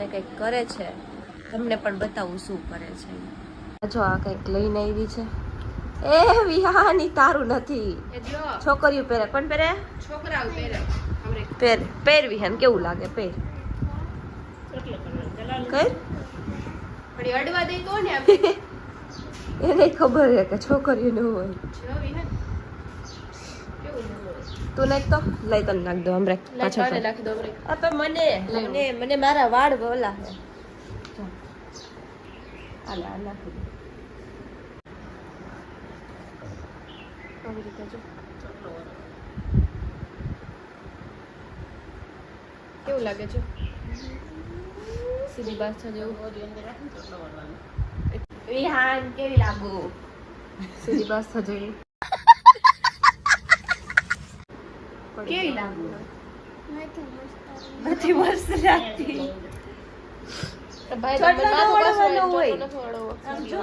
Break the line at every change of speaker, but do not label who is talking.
કંઈક કરે છે, તમને પણ બતાવું શું કરે છે. જો આ કંઈક લઈને આવી છે. એ વિહાની તારું નથી, છોકરીઓ પહેરે. કોણ પહેરે?
છોકરાઓ પહેરે.
પહેર વિહાન કેવું લાગે? પહેર કર
પણ અડવા દઈ તો ને
એને ખબર છે કે છોકરીઓ ન હોય. તું નાખ તો લઈ તને નાખ દો. હમરે પાછળ
નાખી દો.
તો મને મારા વાળ બોલા છે. હાલે આ નાખી દો. આવી રીતે જો
કેવું લાગે છે?
સીધી બાદશાહ જેવું. વિહાન કેવી લાગુ? સીધી બાદશાહ જેવી. કેવી લાગુ? નથી મસ્ત લાગતી.
ભાઈ
ચોટલો
માથું
વળવાનો
હોય.
હોય. આમ જો